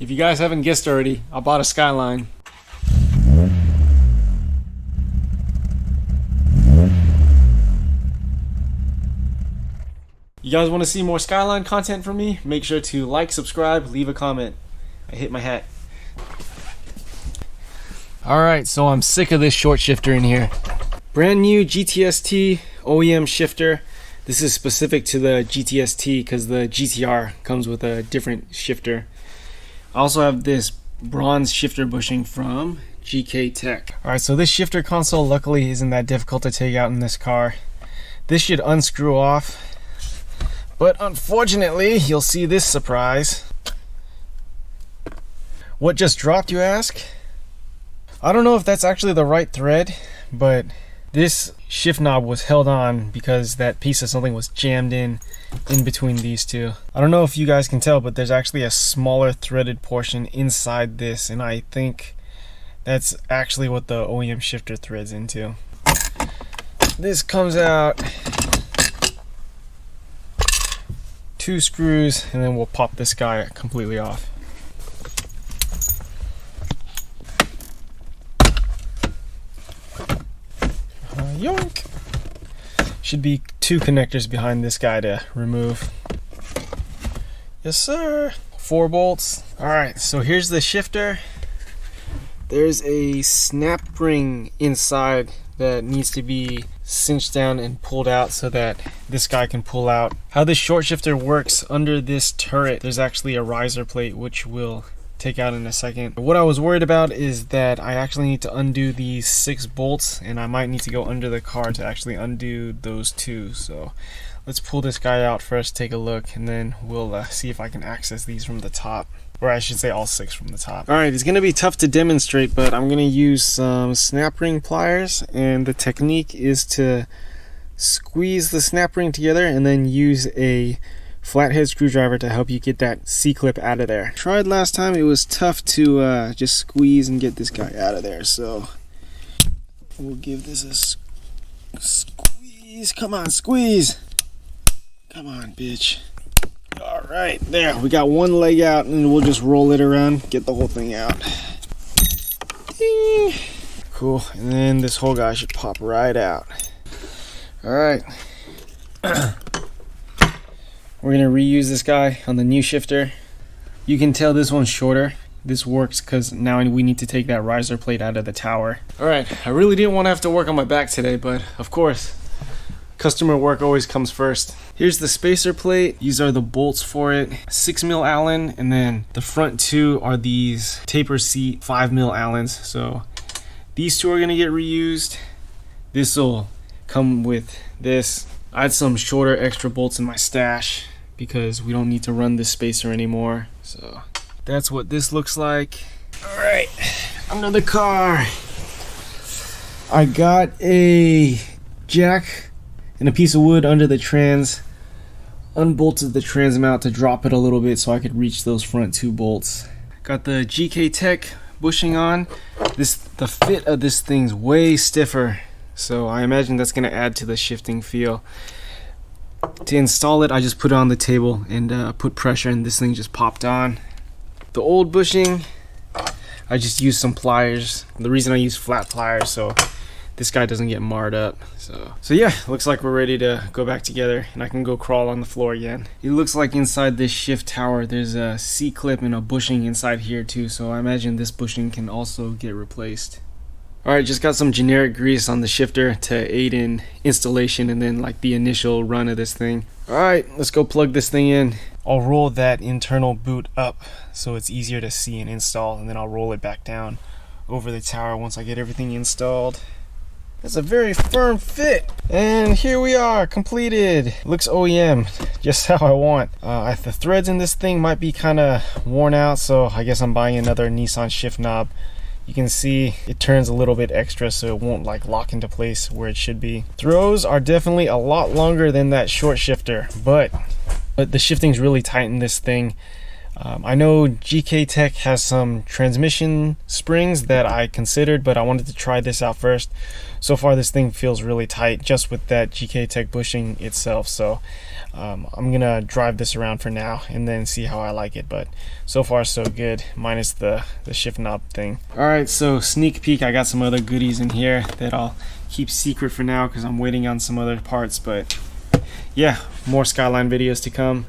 If you guys haven't guessed already, I bought a Skyline. You guys want to see more Skyline content from me? Make sure to like, subscribe, leave a comment. I hit my hat. Alright, so I'm sick of this short shifter in here. Brand new GTST OEM shifter. This is specific to the GTST because the GTR comes with a different shifter. I also have this bronze shifter bushing from GK Tech. Alright, so this shifter console luckily isn't that difficult to take out in this car. This should unscrew off, but unfortunately you'll see this surprise. What just dropped, you ask? I don't know if that's actually the right thread, but this shift knob was held on because that piece of something was jammed in between these two. I don't know if you guys can tell, but there's actually a smaller threaded portion inside this, and I think that's actually what the OEM shifter threads into. This comes out, 2 screws, and then we'll pop this guy completely off. Yoink! Should be 2 connectors behind this guy to remove. Yes sir! 4 bolts. Alright, so here's the shifter. There's a snap ring inside that needs to be cinched down and pulled out so that this guy can pull out. How this short shifter works, under this turret there's actually a riser plate which we'll take out in a second. What I was worried about is that I actually need to undo these 6 bolts, and I might need to go under the car to actually undo those 2. So let's pull this guy out first, take a look, and then we'll see if I can access these from the top. Or I should say all 6 from the top. Alright, it's going to be tough to demonstrate, but I'm going to use some snap ring pliers, and the technique is to squeeze the snap ring together and then use a flathead screwdriver to help you get that C-clip out of there. Tried last time, it was tough to just squeeze and get this guy out of there, so we'll give this a squeeze. Come on, squeeze. Come on, bitch. Alright, there, we got 1 leg out, and we'll just roll it around, get the whole thing out. Ding. Cool, and then this whole guy should pop right out. Alright. We're going to reuse this guy on the new shifter. You can tell this one's shorter. This works because now we need to take that riser plate out of the tower. Alright, I really didn't want to have to work on my back today, but of course, customer work always comes first. Here's the spacer plate. These are the bolts for it. 6mm Allen, and then the front 2 are these taper seat 5mm Allens. So these 2 are going to get reused. This will come with this. I had some shorter extra bolts in my stash because we don't need to run this spacer anymore. So that's what this looks like. Alright, under the car. I got a jack and a piece of wood under the trans. Unbolted the trans mount to drop it a little bit so I could reach those front 2 bolts. Got the GK Tech bushing on. The fit of this thing's way stiffer, so I imagine that's going to add to the shifting feel. To install it, I just put it on the table and put pressure, and this thing just popped on. The old bushing, I just used some pliers. The reason I use flat pliers so this guy doesn't get marred up. So yeah, looks like we're ready to go back together, and I can go crawl on the floor again. It looks like inside this shift tower there's a C-clip and a bushing inside here too, so I imagine this bushing can also get replaced. Alright, just got some generic grease on the shifter to aid in installation and then like the initial run of this thing. Alright, let's go plug this thing in. I'll roll that internal boot up so it's easier to see and install, and then I'll roll it back down over the tower once I get everything installed. That's a very firm fit, and here we are, completed. Looks OEM, just how I want. The threads in this thing might be kind of worn out, so I guess I'm buying another Nissan shift knob. You can see it turns a little bit extra so it won't like lock into place where it should be. Throws are definitely a lot longer than that short shifter, but the shifting's really tight in this thing. I know GK Tech has some transmission springs that I considered, but I wanted to try this out first. So far this thing feels really tight just with that GK Tech bushing itself, so I'm gonna drive this around for now and then see how I like it. But so far so good, minus the shift knob thing. Alright, so sneak peek, I got some other goodies in here that I'll keep secret for now because I'm waiting on some other parts, but yeah, more Skyline videos to come.